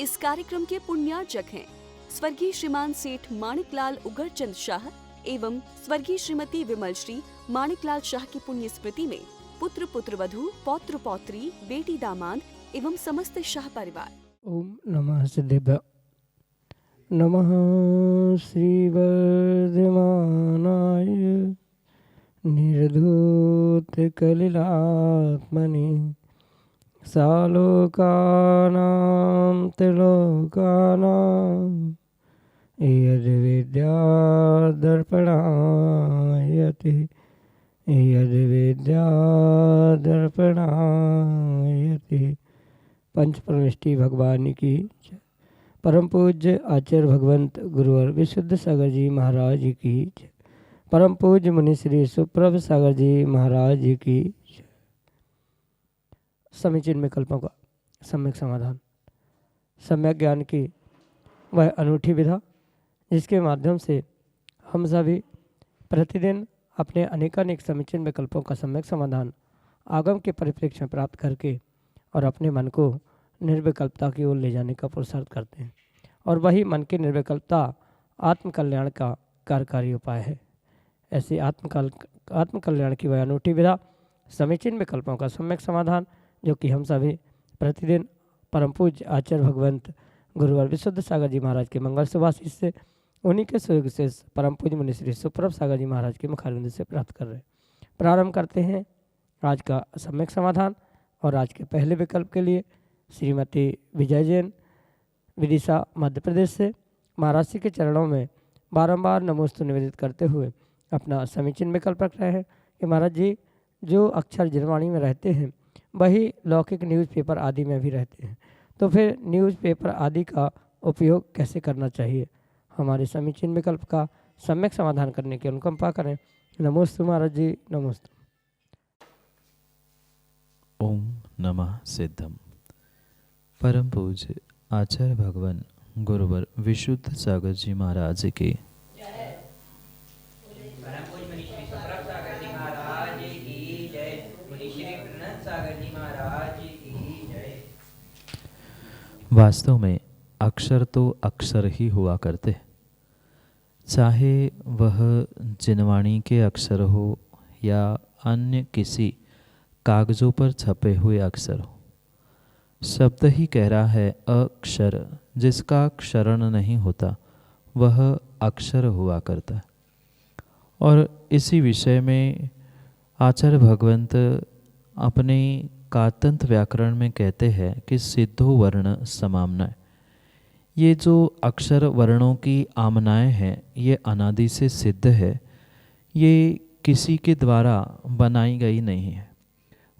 इस कार्यक्रम के पुण्यार्चक हैं स्वर्गीय श्रीमान सेठ माणिकलाल उगरचंद शाह एवं स्वर्गीय श्रीमती विमल श्री माणिकलाल शाह की पुण्य स्मृति में पुत्र पुत्रवधू पौत्र पौत्री बेटी दामाद एवं समस्त शाह परिवार। ओम नमः सिद्धेभ्य। नमः श्रीवर्धमानाय निर्धूत कलिलात्मनि सालोकानां त्रिलोकानां यद्विद्यादर्पणायति यद्विद्यादर्पणायति। पंच परमेष्टि भगवान की जय। परम पूज्य आचार्य भगवंत गुरुवर विशुद्ध सागर जी महाराज की जय। परम पूज्य मुनि श्री सुप्रभ सागर जी महाराज की जय। समीचीन विकल्पों का सम्यक समाधान। सम्यक ज्ञान की वह अनूठी विधा जिसके माध्यम से हम सभी प्रतिदिन अपने अनेकानेक समीचीन विकल्पों का सम्यक समाधान आगम के परिप्रेक्ष्य में प्राप्त करके और अपने मन को निर्विकल्पता की ओर ले जाने का पुरुषार्थ करते हैं। और वही मन की निर्विकल्पता आत्मकल्याण का कार्यकारी उपाय है। ऐसी आत्मकल्याण की वह अनूठी विधा समीचीन विकल्पों का सम्यक समाधान जो कि हम सभी प्रतिदिन परम पूज्य आचार्य भगवंत गुरुवर विशुद्ध सागर जी महाराज के मंगल सुभाषिष से उन्हीं के सहयोग से परम पूज्य मुनि श्री सुप्रभ सागर जी महाराज के मुखारविंद से प्राप्त कर रहे हैं। प्रारंभ करते हैं आज का सम्यक समाधान। और आज के पहले विकल्प के लिए श्रीमती विजय जैन विदिशा मध्य प्रदेश से महाराज जी के चरणों में बारंबार नमोस्तु निवेदित करते हुए अपना समीचीन विकल्प रख रहे हैं कि महाराज जी जो अक्षर जिनवाणी में रहते हैं वही लौकिक न्यूज़पेपर आदि में भी रहते हैं, तो फिर न्यूज़पेपर आदि का उपयोग कैसे करना चाहिए। हमारे समीचीन विकल्प का सम्यक समाधान करने की अनुकंपा करें। नमोस्तु महाराज जी, नमोस्तु। ओम नमः सिद्धम। परम पूज्य आचार्य भगवान गुरुवर विशुद्ध सागर जी महाराज की वास्तव में अक्षर तो अक्षर ही हुआ करते, चाहे वह जिनवाणी के अक्षर हो या अन्य किसी कागजों पर छपे हुए अक्षर हो। शब्द ही कह रहा है अक्षर, जिसका क्षरण नहीं होता वह अक्षर हुआ करता है। और इसी विषय में आचार्य भगवंत अपने कातंत व्याकरण में कहते हैं कि सिद्धो वर्ण समाम्नाय। ये जो अक्षर वर्णों की आमनाएं हैं ये अनादि से सिद्ध है, ये किसी के द्वारा बनाई गई नहीं है।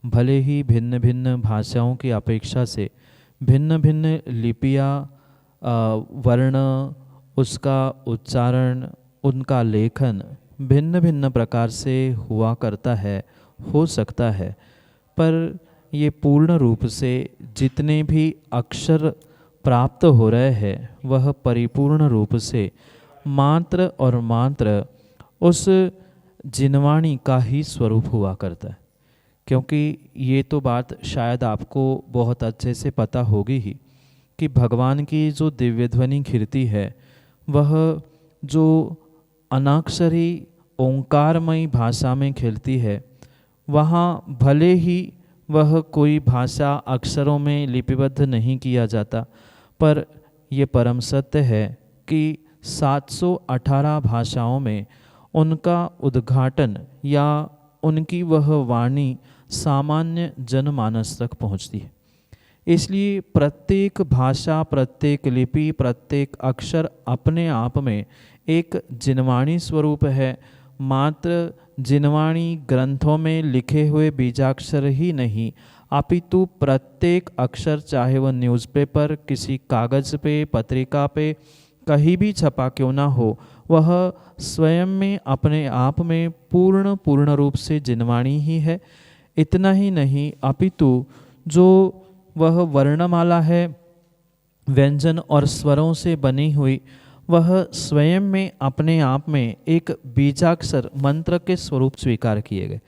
भले ही भिन्न भिन्न भाषाओं की अपेक्षा से भिन्न भिन्न लिपियाँ, वर्ण, उसका उच्चारण, उनका लेखन भिन्न भिन्न प्रकार से हुआ करता है, हो सकता है, पर ये पूर्ण रूप से जितने भी अक्षर प्राप्त हो रहे हैं वह परिपूर्ण रूप से मात्र और मात्र उस जिनवाणी का ही स्वरूप हुआ करता है। क्योंकि ये तो बात शायद आपको बहुत अच्छे से पता होगी ही कि भगवान की जो दिव्य ध्वनि खिरती है वह जो अनाक्षरी ओंकारमयी भाषा में खिलती है, वहाँ भले ही वह कोई भाषा अक्षरों में लिपिबद्ध नहीं किया जाता, पर ये परम सत्य है कि 718 भाषाओं में उनका उद्घाटन या उनकी वह वाणी सामान्य जनमानस तक पहुँचती है। इसलिए प्रत्येक भाषा, प्रत्येक लिपि, प्रत्येक अक्षर अपने आप में एक जिनवाणी स्वरूप है। मात्र जिनवाणी ग्रंथों में लिखे हुए बीजाक्षर ही नहीं, अपितु प्रत्येक अक्षर, चाहे वह न्यूज़पेपर, किसी कागज़ पे, पत्रिका पे, कहीं भी छपा क्यों ना हो, वह स्वयं में अपने आप में पूर्ण रूप से जिनवाणी ही है। इतना ही नहीं, अपितु जो वह वर्णमाला है व्यंजन और स्वरों से बनी हुई, वह स्वयं में अपने आप में एक बीजाक्षर मंत्र के स्वरूप स्वीकार किए गए।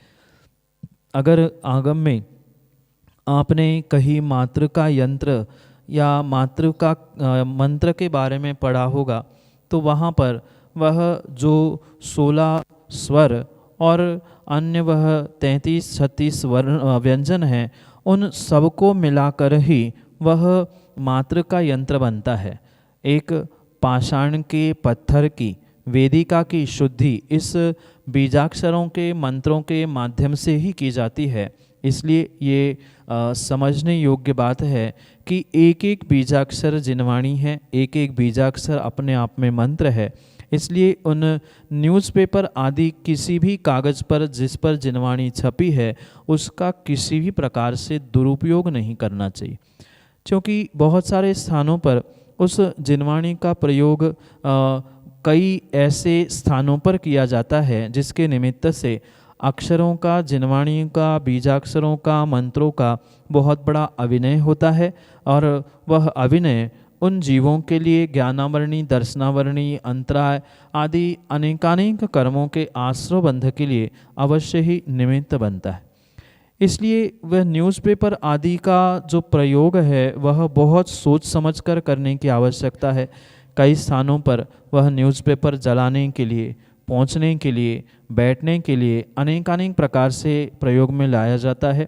अगर आगम में आपने कहीं मात्र का यंत्र या मातृका मंत्र के बारे में पढ़ा होगा, तो वहाँ पर वह जो 16 स्वर और अन्य वह 33-36 व्यंजन हैं, उन सबको मिलाकर ही वह मातृका यंत्र बनता है। एक पाषाण के पत्थर की वेदिका की शुद्धि इस बीजाक्षरों के मंत्रों के माध्यम से ही की जाती है। इसलिए ये समझने योग्य बात है कि एक एक बीजाक्षर जिनवाणी है, एक एक बीजाक्षर अपने आप में मंत्र है। इसलिए उन न्यूज़पेपर आदि किसी भी कागज़ पर जिस पर जिनवाणी छपी है, उसका किसी भी प्रकार से दुरुपयोग नहीं करना चाहिए, क्योंकि बहुत सारे स्थानों पर उस जिनवाणी का प्रयोग कई ऐसे स्थानों पर किया जाता है जिसके निमित्त से अक्षरों का, जिनवाणी का, बीजाक्षरों का, मंत्रों का बहुत बड़ा अभिनय होता है। और वह अभिनय उन जीवों के लिए ज्ञानावरणी, दर्शनावरणी, अंतराय आदि अनेकानेक कर्मों के आश्रयबंध के लिए अवश्य ही निमित्त बनता है। इसलिए वह न्यूज़पेपर आदि का जो प्रयोग है वह बहुत सोच समझकर करने की आवश्यकता है। कई स्थानों पर वह न्यूज़पेपर जलाने के लिए, पहुंचने के लिए, बैठने के लिए अनेकानेक प्रकार से प्रयोग में लाया जाता है।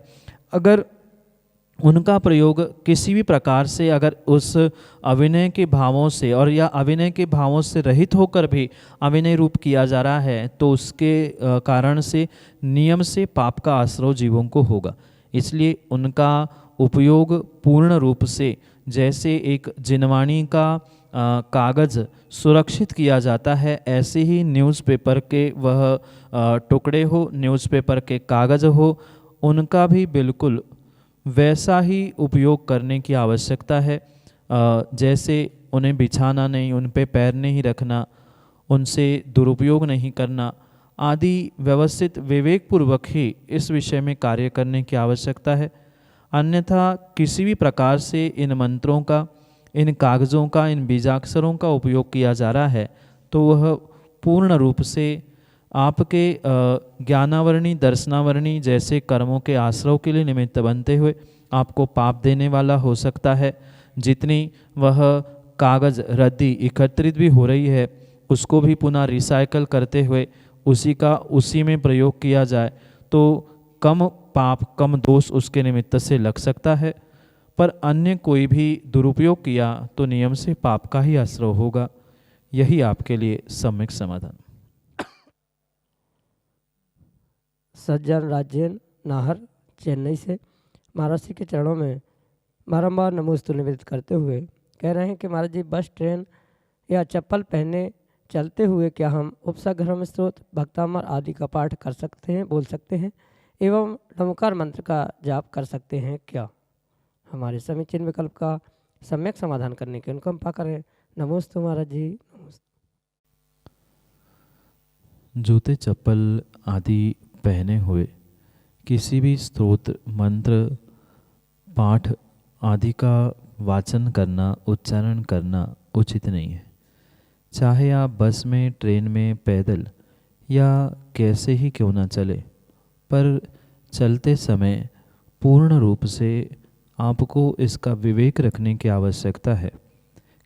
अगर उनका प्रयोग किसी भी प्रकार से अगर उस अभिनय के भावों से और या अभिनय के भावों से रहित होकर भी अभिनय रूप किया जा रहा है, तो उसके कारण से नियम से पाप का आश्रय जीवों को होगा। इसलिए उनका उपयोग पूर्ण रूप से, जैसे एक जिनवाणी का कागज़ सुरक्षित किया जाता है, ऐसे ही न्यूज़पेपर के वह टुकड़े हो, न्यूज़पेपर के कागज़ हो, उनका भी बिल्कुल वैसा ही उपयोग करने की आवश्यकता है। जैसे उन्हें बिछाना नहीं, उन पे पैर नहीं रखना, उनसे दुरुपयोग नहीं करना आदि व्यवस्थित विवेकपूर्वक ही इस विषय में कार्य करने की आवश्यकता है। अन्यथा किसी भी प्रकार से इन मंत्रों का, इन कागज़ों का, इन बीजाक्षरों का उपयोग किया जा रहा है, तो वह पूर्ण रूप से आपके ज्ञानावरणी, दर्शनावरणी जैसे कर्मों के आश्रय के लिए निमित्त बनते हुए आपको पाप देने वाला हो सकता है। जितनी वह कागज़ रद्दी एकत्रित भी हो रही है, उसको भी पुनः रिसाइकल करते हुए उसी में प्रयोग किया जाए, तो कम पाप, कम दोष उसके निमित्त से लग सकता है। पर अन्य कोई भी दुरुपयोग किया तो नियम से पाप का ही आश्रय होगा। यही आपके लिए सम्यक समाधान। सज्जन राजेन नाहर चेन्नई से महाराज जी के चरणों में बारंबार नमोस्तु निवेदित करते हुए कह रहे हैं कि महाराज जी, बस, ट्रेन या चप्पल पहने चलते हुए क्या हम उपसघर्म स्तोत्र, भक्तामर आदि का पाठ कर सकते हैं, बोल सकते हैं एवं नमोकार मंत्र का जाप कर सकते हैं क्या? हमारे समीचीन विकल्प का सम्यक समाधान करने की अनुकंपा करें। नमोस्तु महाराज जी। जूते, चप्पल आदि पहने हुए किसी भी स्तोत्र, मंत्र, पाठ आदि का वाचन करना, उच्चारण करना उचित नहीं है। चाहे आप बस में, ट्रेन में, पैदल या कैसे ही क्यों ना चले, पर चलते समय पूर्ण रूप से आपको इसका विवेक रखने की आवश्यकता है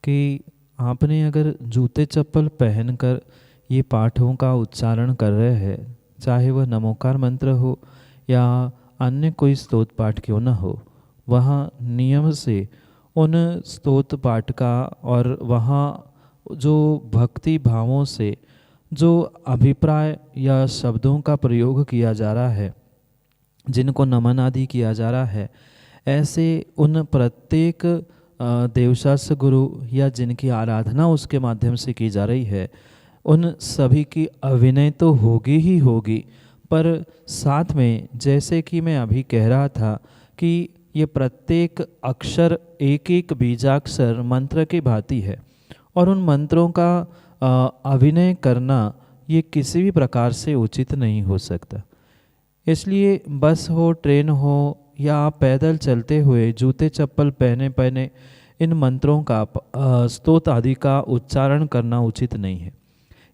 कि आपने अगर जूते चप्पल पहनकर ये पाठों का उच्चारण कर रहे हैं, चाहे वह नमोकार मंत्र हो या अन्य कोई स्तोत्र पाठ क्यों ना हो, वहाँ नियम से उन स्तोत्र पाठ का और वहाँ जो भक्ति भावों से जो अभिप्राय या शब्दों का प्रयोग किया जा रहा है, जिनको नमन आदि किया जा रहा है, ऐसे उन प्रत्येक देवशास्त्र गुरु या जिनकी आराधना उसके माध्यम से की जा रही है, उन सभी की अभिनय तो होगी ही होगी, पर साथ में जैसे कि मैं अभी कह रहा था कि ये प्रत्येक अक्षर एक एक बीजाक्षर मंत्र की भांति है और उन मंत्रों का अभिनय करना ये किसी भी प्रकार से उचित नहीं हो सकता। इसलिए बस हो, ट्रेन हो या आप पैदल चलते हुए जूते चप्पल पहने इन मंत्रों का स्तोत्र आदि का उच्चारण करना उचित नहीं है।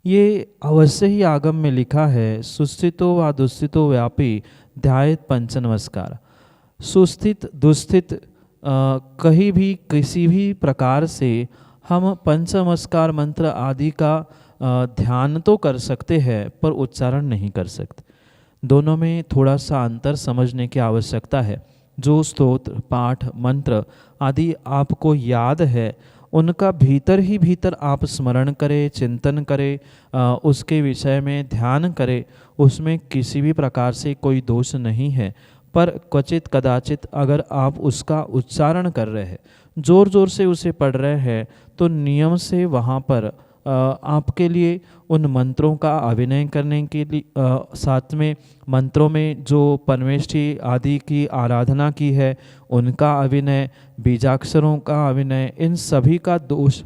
ये अवश्य ही आगम में लिखा है, सुस्थितो व दुस्थितो व्यापी ध्यायेत पंच नमस्कार। सुस्थित दुस्थित कहीं भी किसी भी प्रकार से हम पंचमस्कार मंत्र आदि का ध्यान तो कर सकते हैं पर उच्चारण नहीं कर सकते। दोनों में थोड़ा सा अंतर समझने की आवश्यकता है। जो स्तोत्र पाठ मंत्र आदि आपको याद है उनका भीतर ही भीतर आप स्मरण करें, चिंतन करें, उसके विषय में ध्यान करें, उसमें किसी भी प्रकार से कोई दोष नहीं है। पर क्वचित कदाचित अगर आप उसका उच्चारण कर रहे हैं, ज़ोर ज़ोर से उसे पढ़ रहे हैं, तो नियम से वहाँ पर आपके लिए उन मंत्रों का अभिनय करने के लिए साथ में मंत्रों में जो परमेष्ठी आदि की आराधना की है उनका अभिनय, बीजाक्षरों का अभिनय, इन सभी का दोष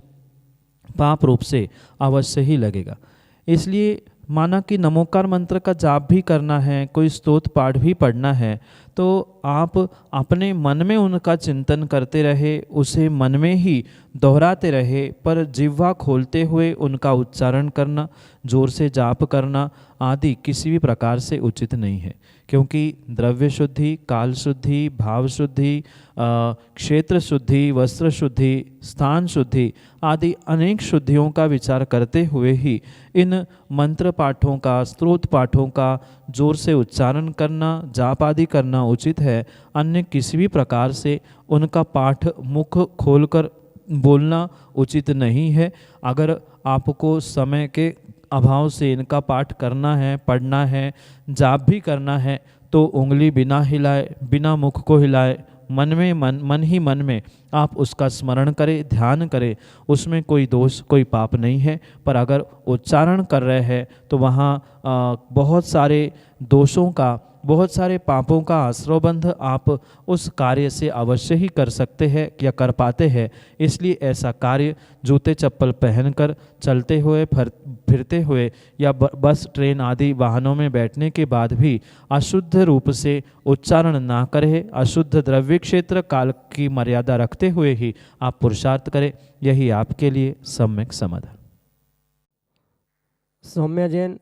पाप रूप से अवश्य ही लगेगा। इसलिए माना कि नमोकार मंत्र का जाप भी करना है, कोई स्तोत्र पाठ भी पढ़ना है, तो आप अपने मन में उनका चिंतन करते रहे, उसे मन में ही दोहराते रहे, पर जिह्वा खोलते हुए उनका उच्चारण करना, जोर से जाप करना आदि किसी भी प्रकार से उचित नहीं है। क्योंकि द्रव्य शुद्धि, काल शुद्धि, भाव शुद्धि, क्षेत्र शुद्धि, वस्त्र शुद्धि, स्थान शुद्धि आदि अनेक शुद्धियों का विचार करते हुए ही इन मंत्र पाठों का, स्तोत्र पाठों का जोर से उच्चारण करना, जाप आदि करना उचित है। अन्य किसी भी प्रकार से उनका पाठ मुख खोलकर बोलना उचित नहीं है। अगर आपको समय के अभाव से इनका पाठ करना है, पढ़ना है, जाप भी करना है, तो उंगली बिना हिलाए, बिना मुख को हिलाए, मन में आप उसका स्मरण करें, ध्यान करें, उसमें कोई दोष, कोई पाप नहीं है। पर अगर उच्चारण कर रहे हैं तो वहाँ बहुत सारे दोषों का, बहुत सारे पापों का आश्रयबंध आप उस कार्य से अवश्य ही कर सकते हैं या कर पाते हैं। इसलिए ऐसा कार्य जूते चप्पल पहनकर चलते हुए, फिरते हुए या बस ट्रेन आदि वाहनों में बैठने के बाद भी अशुद्ध रूप से उच्चारण ना करें। अशुद्ध द्रव्य क्षेत्र काल की मर्यादा रखते हुए ही आप पुरुषार्थ करें, यही आपके लिए सम्यक समाधान। सौम्या जैन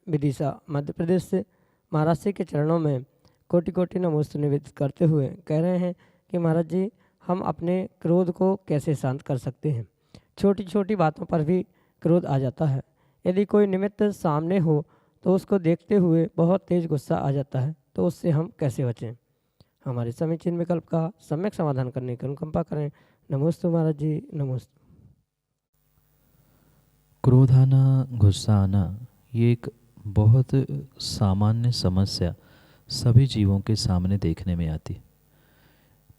विदिशा मध्य प्रदेश से महाराज जी के चरणों में कोटि कोटि नमोस्तु निवेदित करते हुए कह रहे हैं कि महाराज जी, हम अपने क्रोध को कैसे शांत कर सकते हैं। छोटी छोटी बातों पर भी क्रोध आ जाता है। यदि कोई निमित्त सामने हो तो उसको देखते हुए बहुत तेज गुस्सा आ जाता है, तो उससे हम कैसे बचें। हमारे समीचीन विकल्प का सम्यक समाधान करने की अनुकंपा करें। नमोस्तु महाराज जी, नमोस्तु। क्रोध आना, गुस्सा आना, ये एक बहुत सामान्य समस्या सभी जीवों के सामने देखने में आती।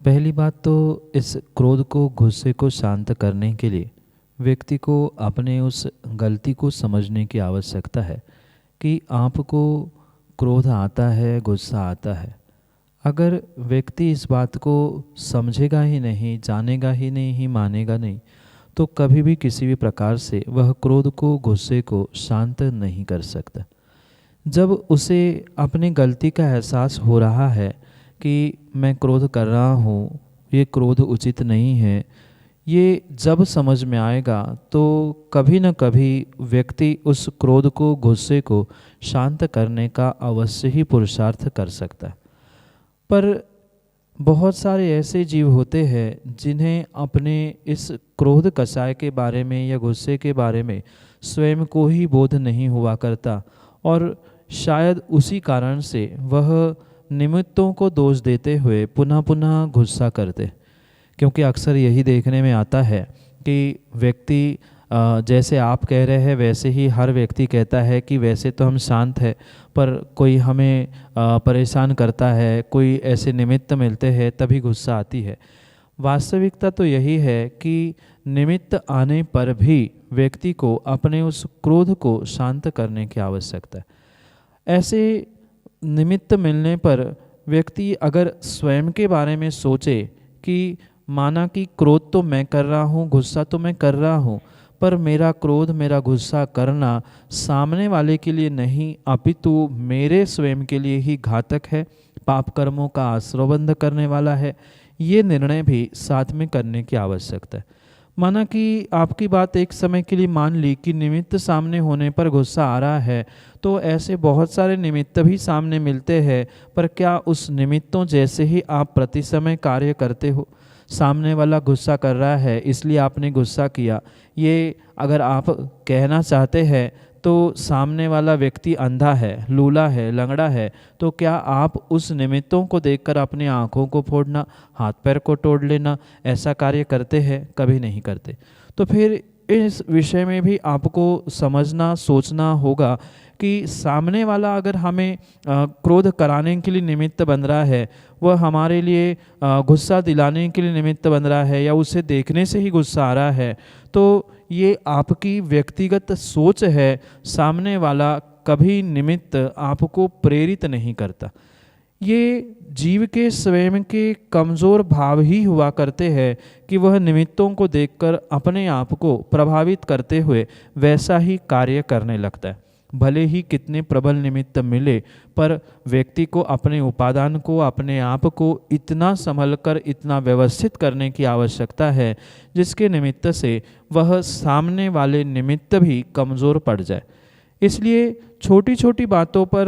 पहली बात तो इस क्रोध को, गुस्से को शांत करने के लिए व्यक्ति को अपने उस गलती को समझने की आवश्यकता है कि आपको क्रोध आता है, गुस्सा आता है। अगर व्यक्ति इस बात को समझेगा ही नहीं, जानेगा ही नहीं, मानेगा नहीं, तो कभी भी किसी भी प्रकार से वह क्रोध को, गुस्से को शांत नहीं कर सकता। जब उसे अपनी गलती का एहसास हो रहा है कि मैं क्रोध कर रहा हूँ, ये क्रोध उचित नहीं है, ये जब समझ में आएगा तो कभी न कभी व्यक्ति उस क्रोध को, गुस्से को शांत करने का अवश्य ही पुरुषार्थ कर सकता है। पर बहुत सारे ऐसे जीव होते हैं जिन्हें अपने इस क्रोध कषाय के बारे में या गुस्से के बारे में स्वयं को ही बोध नहीं हुआ करता, और शायद उसी कारण से वह निमित्तों को दोष देते हुए पुनः पुनः गुस्सा करते। क्योंकि अक्सर यही देखने में आता है कि व्यक्ति जैसे आप कह रहे हैं वैसे ही हर व्यक्ति कहता है कि वैसे तो हम शांत हैं, पर कोई हमें परेशान करता है, कोई ऐसे निमित्त मिलते हैं तभी गुस्सा आती है। वास्तविकता तो यही है कि निमित्त आने पर भी व्यक्ति को अपने उस क्रोध को शांत करने की आवश्यकता है। ऐसे निमित्त मिलने पर व्यक्ति अगर स्वयं के बारे में सोचे कि माना कि क्रोध तो मैं कर रहा हूँ, गुस्सा तो मैं कर रहा हूँ, पर मेरा क्रोध, मेरा गुस्सा करना सामने वाले के लिए नहीं अपितु मेरे स्वयं के लिए ही घातक है, पाप कर्मों का आश्रयबंध करने वाला है, ये निर्णय भी साथ में करने की आवश्यकता है। माना कि आपकी बात एक समय के लिए मान ली कि निमित्त सामने होने पर गुस्सा आ रहा है, तो ऐसे बहुत सारे निमित्त भी सामने मिलते हैं, पर क्या उस निमित्तों जैसे ही आप प्रति समय कार्य करते हो? सामने वाला गुस्सा कर रहा है इसलिए आपने गुस्सा किया, ये अगर आप कहना चाहते हैं तो सामने वाला व्यक्ति अंधा है, लूला है, लंगड़ा है, तो क्या आप उस निमित्तों को देखकर अपनी आँखों को फोड़ना, हाथ पैर को तोड़ लेना, ऐसा कार्य करते हैं? कभी नहीं करते। तो फिर इस विषय में भी आपको समझना, सोचना होगा कि सामने वाला अगर हमें क्रोध कराने के लिए निमित्त बन रहा है, वह हमारे लिए गुस्सा दिलाने के लिए निमित्त बन रहा है, या उसे देखने से ही गुस्सा आ रहा है, तो ये आपकी व्यक्तिगत सोच है। सामने वाला कभी निमित्त आपको प्रेरित नहीं करता। ये जीव के स्वयं के कमज़ोर भाव ही हुआ करते हैं कि वह निमित्तों को देखकर अपने आप को प्रभावित करते हुए वैसा ही कार्य करने लगता है। भले ही कितने प्रबल निमित्त मिले, पर व्यक्ति को अपने उपादान को, अपने आप को इतना संभल कर, इतना व्यवस्थित करने की आवश्यकता है जिसके निमित्त से वह सामने वाले निमित्त भी कमज़ोर पड़ जाए। इसलिए छोटी छोटी बातों पर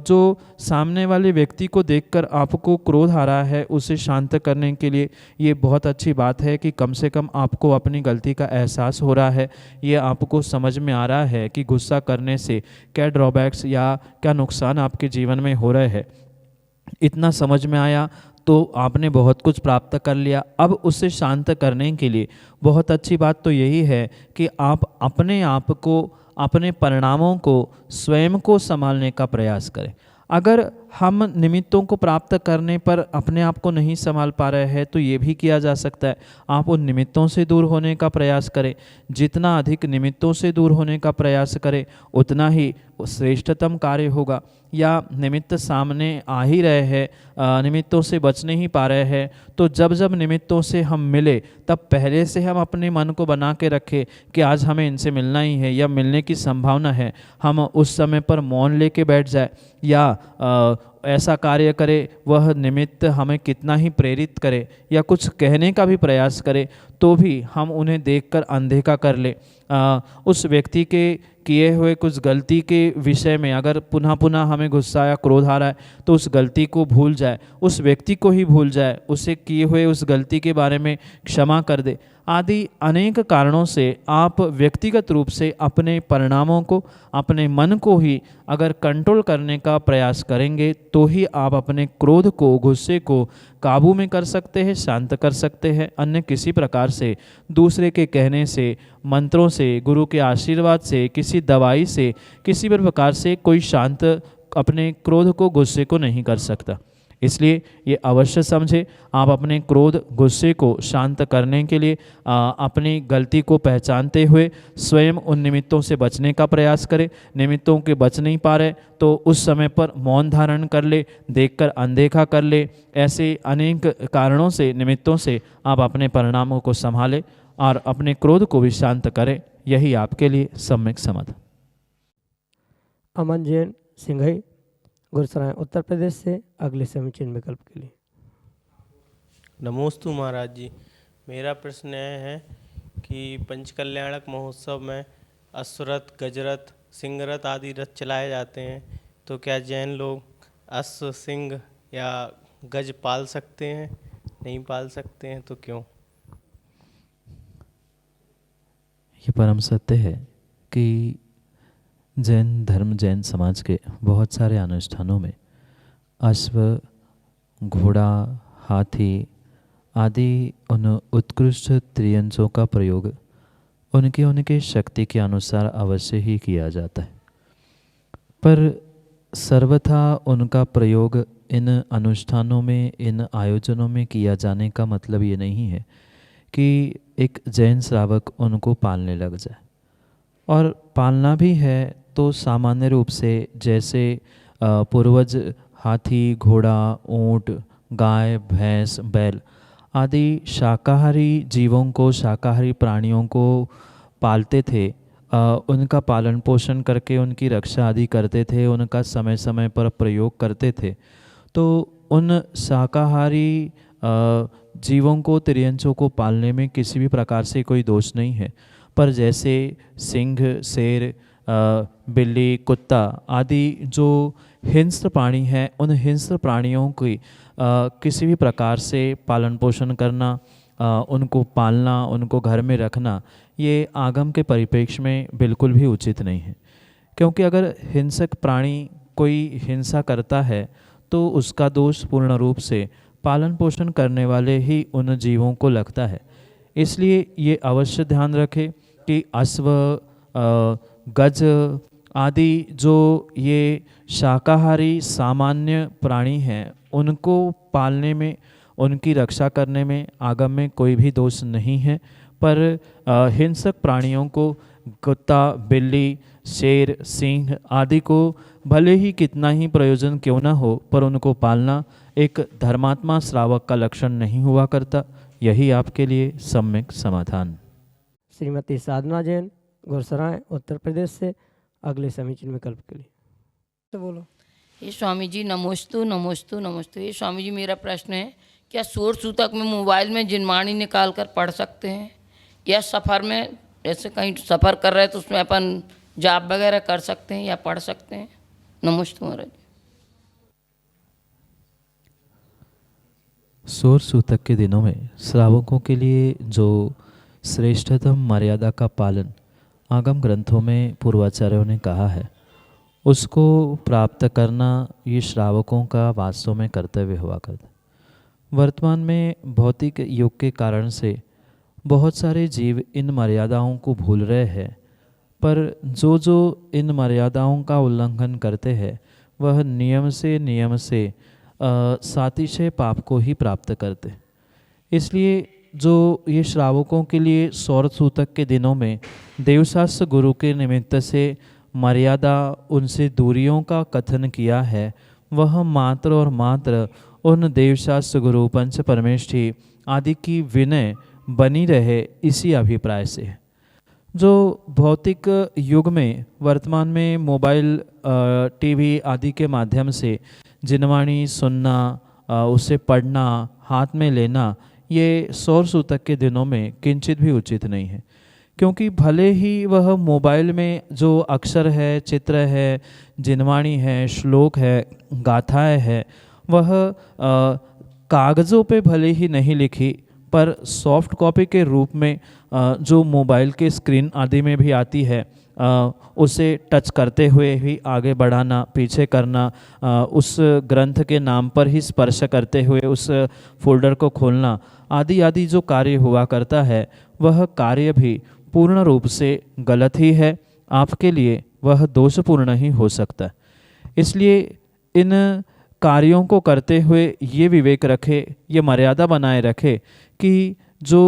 जो सामने वाले व्यक्ति को देखकर आपको क्रोध आ रहा है, उसे शांत करने के लिए ये बहुत अच्छी बात है कि कम से कम आपको अपनी गलती का एहसास हो रहा है। ये आपको समझ में आ रहा है कि गुस्सा करने से क्या ड्रॉबैक्स या क्या नुकसान आपके जीवन में हो रहे हैं। इतना समझ में आया तो आपने बहुत कुछ प्राप्त कर लिया। अब उसे शांत करने के लिए बहुत अच्छी बात तो यही है कि आप अपने आप को, अपने परिणामों को, स्वयं को संभालने का प्रयास करें। अगर हम निमित्तों को प्राप्त करने पर अपने आप को नहीं संभाल पा रहे हैं तो ये भी किया जा सकता है, आप उन निमित्तों से दूर होने का प्रयास करें। जितना अधिक निमित्तों से दूर होने का प्रयास करें उतना ही श्रेष्ठतम कार्य होगा। या निमित्त सामने आ ही रहे हैं, निमित्तों से बच नहीं पा रहे हैं, तो जब जब निमित्तों से हम मिले तब पहले से हम अपने मन को बना के रखें कि आज हमें इनसे मिलना ही है या मिलने की संभावना है। हम उस समय पर मौन लेके बैठ जाए या ऐसा कार्य करे, वह निमित्त हमें कितना ही प्रेरित करे या कुछ कहने का भी प्रयास करे, तो भी हम उन्हें देखकर अनदेखा कर ले। उस व्यक्ति के किए हुए कुछ गलती के विषय में अगर पुनः पुनः हमें गुस्सा या क्रोध आ रहा है तो उस गलती को भूल जाए, उस व्यक्ति को ही भूल जाए, उसे किए हुए उस गलती के बारे में क्षमा कर दे। आदि अनेक कारणों से आप व्यक्तिगत रूप से अपने परिणामों को, अपने मन को ही अगर कंट्रोल करने का प्रयास करेंगे तो ही आप अपने क्रोध को, गुस्से को काबू में कर सकते हैं, शांत कर सकते हैं। अन्य किसी प्रकार से, दूसरे के कहने से, मंत्रों से, गुरु के आशीर्वाद से, किसी दवाई से, किसी भी प्रकार से कोई शांत अपने क्रोध को, गुस्से को नहीं कर सकता। इसलिए ये अवश्य समझे, आप अपने क्रोध, गुस्से को शांत करने के लिए अपनी गलती को पहचानते हुए स्वयं उन निमित्तों से बचने का प्रयास करें। निमित्तों के बच नहीं पा रहे तो उस समय पर मौन धारण कर ले, देखकर अनदेखा कर ले। ऐसे अनेक कारणों से, निमित्तों से आप अपने परिणामों को संभालें और अपने क्रोध को भी शांत करें। यही आपके लिए सम्यक समाधान। अमन जैन सिंघई, गुरसराय उत्तर प्रदेश से अगले समीचीन विकल्प के लिए। नमोस्तु महाराज जी, मेरा प्रश्न यह है कि पंचकल्याणक महोत्सव में अश्वरथ, गजरथ, सिंहरथ आदि रथ चलाए जाते हैं, तो क्या जैन लोग अश्व, सिंह या गज पाल सकते हैं? नहीं पाल सकते हैं तो क्यों? ये परम सत्य है कि जैन धर्म, जैन समाज के बहुत सारे अनुष्ठानों में अश्व, घोड़ा, हाथी आदि उन उत्कृष्ट त्रियंचों का प्रयोग उनके शक्ति के अनुसार अवश्य ही किया जाता है, पर सर्वथा उनका प्रयोग इन अनुष्ठानों में, इन आयोजनों में किया जाने का मतलब ये नहीं है कि एक जैन श्रावक उनको पालने लग जाए। और पालना भी है तो सामान्य रूप से जैसे पूर्वज हाथी, घोड़ा, ऊंट, गाय, भैंस, बैल आदि शाकाहारी जीवों को, शाकाहारी प्राणियों को पालते थे, उनका पालन पोषण करके उनकी रक्षा आदि करते थे, उनका समय समय पर प्रयोग करते थे, तो उन शाकाहारी जीवों को, तिर्यंचों को पालने में किसी भी प्रकार से कोई दोष नहीं है। पर जैसे सिंह, शेर, बिल्ली, कुत्ता आदि जो हिंस्र प्राणी हैं, उन हिंस्र प्राणियों की किसी भी प्रकार से पालन पोषण करना, उनको पालना, उनको घर में रखना, ये आगम के परिप्रेक्ष्य में बिल्कुल भी उचित नहीं है। क्योंकि अगर हिंसक प्राणी कोई हिंसा करता है तो उसका दोष पूर्ण रूप से पालन पोषण करने वाले ही उन जीवों को लगता है। इसलिए ये अवश्य ध्यान रखें कि अश्व, गज आदि जो ये शाकाहारी सामान्य प्राणी हैं, उनको पालने में, उनकी रक्षा करने में आगम में कोई भी दोष नहीं है। पर हिंसक प्राणियों को, कुत्ता, बिल्ली, शेर, सिंह आदि को भले ही कितना ही प्रयोजन क्यों न हो, पर उनको पालना एक धर्मात्मा श्रावक का लक्षण नहीं हुआ करता। यही आपके लिए सम्यक समाधान। श्रीमती साधना जैन, गुरसराय, उत्तर प्रदेश से अगले समीचीन विकल्प के लिए तो बोलो। ये स्वामी जी नमोस्तु नमोस्तु नमोस्तु। ये स्वामी जी मेरा प्रश्न है, क्या सोर सूतक में मोबाइल में जिनवाणी निकाल कर पढ़ सकते हैं, या सफ़र में जैसे कहीं सफ़र कर रहे हैं तो उसमें अपन जाप वगैरह कर सकते हैं या पढ़ सकते हैं? नमोस्तु महाराज। सोर सूतक के दिनों में श्रावकों के लिए जो श्रेष्ठतम मर्यादा का पालन आगम ग्रंथों में पूर्वाचार्यों ने कहा है, उसको प्राप्त करना ये श्रावकों का वास्तव में कर्तव्य हुआ करता। वर्तमान में भौतिक युग के कारण से बहुत सारे जीव इन मर्यादाओं को भूल रहे हैं, पर जो जो इन मर्यादाओं का उल्लंघन करते हैं वह नियम से सातिशय पाप को ही प्राप्त करते। इसलिए जो ये श्रावकों के लिए सौर सूतक के दिनों में देवशास्त्र गुरु के निमित्त से मर्यादा, उनसे दूरियों का कथन किया है, वह मात्र और मात्र उन देवशास्त्र गुरु, पंच परमेष्ठी आदि की विनय बनी रहे, इसी अभिप्राय से है। जो भौतिक युग में वर्तमान में मोबाइल, टीवी आदि के माध्यम से जिनवाणी सुनना, उसे पढ़ना, हाथ में लेना, ये सौर सूतक के दिनों में किंचित भी उचित नहीं है। क्योंकि भले ही वह मोबाइल में जो अक्षर है, चित्र है, जिनवाणी है, श्लोक है, गाथाएं है, वह कागज़ों पे भले ही नहीं लिखी, पर सॉफ्ट कॉपी के रूप में जो मोबाइल के स्क्रीन आदि में भी आती है, उसे टच करते हुए ही आगे बढ़ाना, पीछे करना, उस ग्रंथ के नाम पर ही स्पर्श करते हुए उस फोल्डर को खोलना आदि आदि जो कार्य हुआ करता है, वह कार्य भी पूर्ण रूप से गलत ही है। आपके लिए वह दोषपूर्ण ही हो सकता है। इसलिए इन कार्यों को करते हुए ये विवेक रखे, ये मर्यादा बनाए रखे कि जो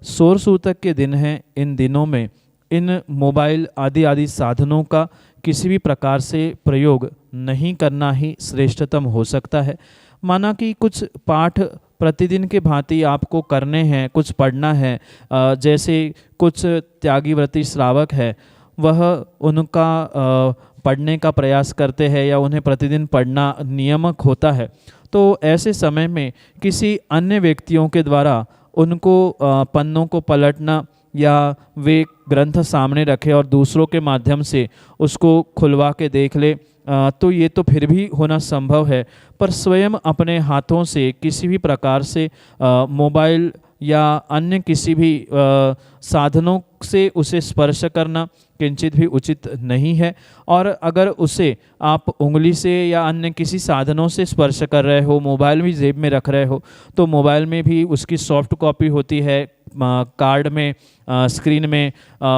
सौर सूतक के दिन हैं, इन दिनों में इन मोबाइल आदि आदि साधनों का किसी भी प्रकार से प्रयोग नहीं करना ही श्रेष्ठतम हो सकता है। माना कि कुछ पाठ प्रतिदिन के भांति आपको करने हैं, कुछ पढ़ना है, जैसे कुछ त्यागी व्रती श्रावक है, वह उनका पढ़ने का प्रयास करते हैं या उन्हें प्रतिदिन पढ़ना नियमक होता है, तो ऐसे समय में किसी अन्य व्यक्तियों के द्वारा उनको पन्नों को पलटना या वे ग्रंथ सामने रखे और दूसरों के माध्यम से उसको खुलवा के देख ले, तो ये तो फिर भी होना संभव है। पर स्वयं अपने हाथों से किसी भी प्रकार से मोबाइल या अन्य किसी भी साधनों से उसे स्पर्श करना किंचित भी उचित नहीं है। और अगर उसे आप उंगली से या अन्य किसी साधनों से स्पर्श कर रहे हो, मोबाइल भी जेब में रख रहे हो, तो मोबाइल में भी उसकी सॉफ्ट कॉपी होती है, कार्ड में, स्क्रीन में,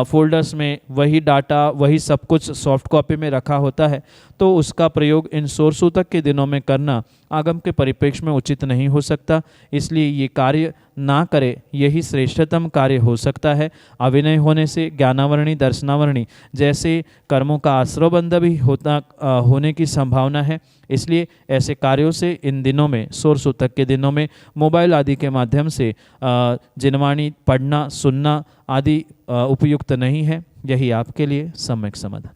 फोल्डर्स में वही डाटा, वही सब कुछ सॉफ्ट कॉपी में रखा होता है, तो उसका प्रयोग इन सौर सूतक के दिनों में करना आगम के परिप्रेक्ष्य में उचित नहीं हो सकता। इसलिए ये कार्य ना करे, यही श्रेष्ठतम कार्य हो सकता है। अविनय होने से ज्ञानावरणी, दर्शनावरणी जैसे कर्मों का आश्रयबंध भी होने की संभावना है। इसलिए ऐसे कार्यों से इन दिनों में, सौर सूतक के दिनों में मोबाइल आदि के माध्यम से जिनवाणी पढ़ना, सुनना आदि उपयुक्त नहीं है। यही आपके लिए सम्यक समाधान।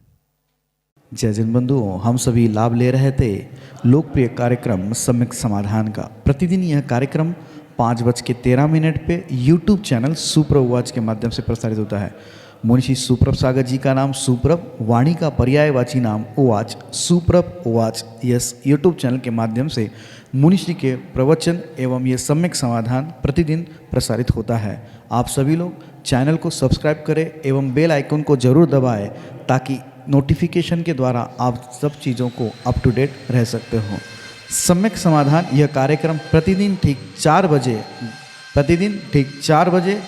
जय जिन बंधुओं, हम सभी लाभ ले रहे थे लोकप्रिय कार्यक्रम सम्यक समाधान का। प्रतिदिन यह कार्यक्रम 5:13 पे यूट्यूब चैनल सुप्रभ उवाच के माध्यम से प्रसारित होता है। मुनिषी सुप्रभ सागर जी का नाम सुप्रभ, वाणी का पर्यायवाची नाम उवाच, सुप्रभ उवाच, यस यूट्यूब चैनल के माध्यम से मुनिश्री के प्रवचन एवं ये सम्यक समाधान प्रतिदिन प्रसारित होता है। आप सभी लोग चैनल को सब्सक्राइब करें एवं बेल आइकन को जरूर दबाएं ताकि नोटिफिकेशन के द्वारा आप सब चीज़ों को अप टू डेट रह सकते हो। सम्यक समाधान यह कार्यक्रम प्रतिदिन ठीक 4 बजे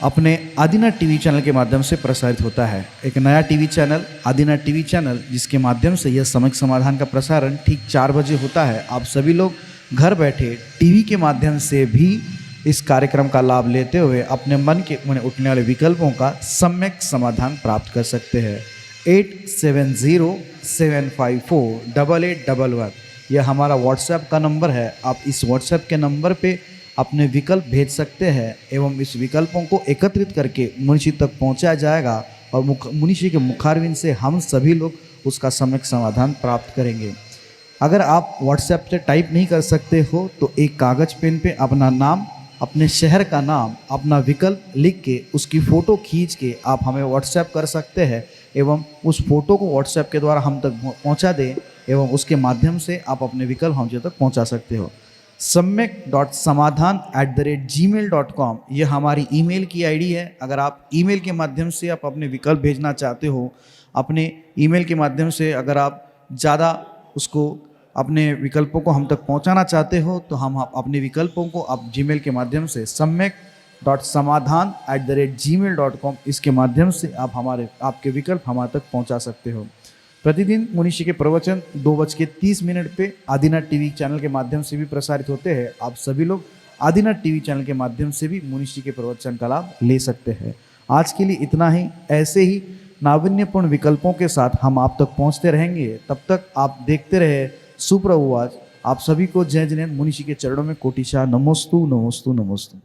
अपने आदिना टीवी चैनल के माध्यम से प्रसारित होता है। एक नया टीवी चैनल आदिना टीवी चैनल जिसके माध्यम से यह सम्यक समाधान का प्रसारण ठीक 4 बजे होता है। आप सभी लोग घर बैठे टीवी के माध्यम से भी इस कार्यक्रम का लाभ लेते हुए अपने मन उठने वाले विकल्पों का सम्यक समाधान प्राप्त कर सकते हैं। 8707548811 यह हमारा व्हाट्सएप का नंबर है। आप इस व्हाट्सएप के नंबर पे अपने विकल्प भेज सकते हैं एवं इस विकल्पों को एकत्रित करके मुनिषी तक पहुंचाया जाएगा और मुनिषी के मुखारविंद से हम सभी लोग उसका सम्यक समाधान प्राप्त करेंगे। अगर आप व्हाट्सएप से टाइप नहीं कर सकते हो तो एक कागज़ पेन पे अपना नाम, अपने शहर का नाम, अपना विकल्प लिख के उसकी फ़ोटो खींच के आप हमें व्हाट्सएप कर सकते हैं एवं उस फोटो को व्हाट्सएप के द्वारा हम तक पहुंचा दें एवं उसके माध्यम से आप अपने विकल्प हम तक पहुंचा सकते हो। samyak.samadhan@gmail.com ये हमारी ईमेल की आईडी है। अगर आप ईमेल के माध्यम से आप अपने विकल्प भेजना चाहते हो, अपने ईमेल के माध्यम से अगर आप ज़्यादा उसको अपने विकल्पों को हम तक पहुंचाना चाहते हो तो हम अपने विकल्पों को आप जीमेल के माध्यम से samyak.samadhan@gmail.com इसके माध्यम से आप आपके विकल्प हमारे तक पहुंचा सकते हो। प्रतिदिन मुनिषी के प्रवचन 2:30 पे आदिना टीवी चैनल के माध्यम से भी प्रसारित होते हैं। आप सभी लोग आदिना टीवी चैनल के माध्यम से भी मुनिषी के प्रवचन का लाभ ले सकते हैं। आज के लिए इतना ही। ऐसे ही नाविन्यपूर्ण विकल्पों के साथ हम आप तक पहुंचते रहेंगे। तब तक आप देखते रहे सुप्रभुवाच। आप सभी को जय जैन मुनिषी के चरणों में कोटिशा नमोस्तु नमोस्तु नमोस्तु।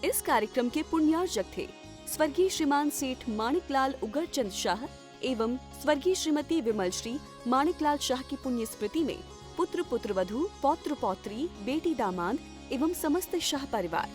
इस कार्यक्रम के पुण्यार्जक थे स्वर्गीय श्रीमान सेठ माणिकलाल उगरचंद शाह एवं स्वर्गीय श्रीमती विमलश्री माणिकलाल शाह की पुण्य स्मृति में पुत्र पुत्रवधू, पौत्र पौत्री, बेटी दामाद एवं समस्त शाह परिवार।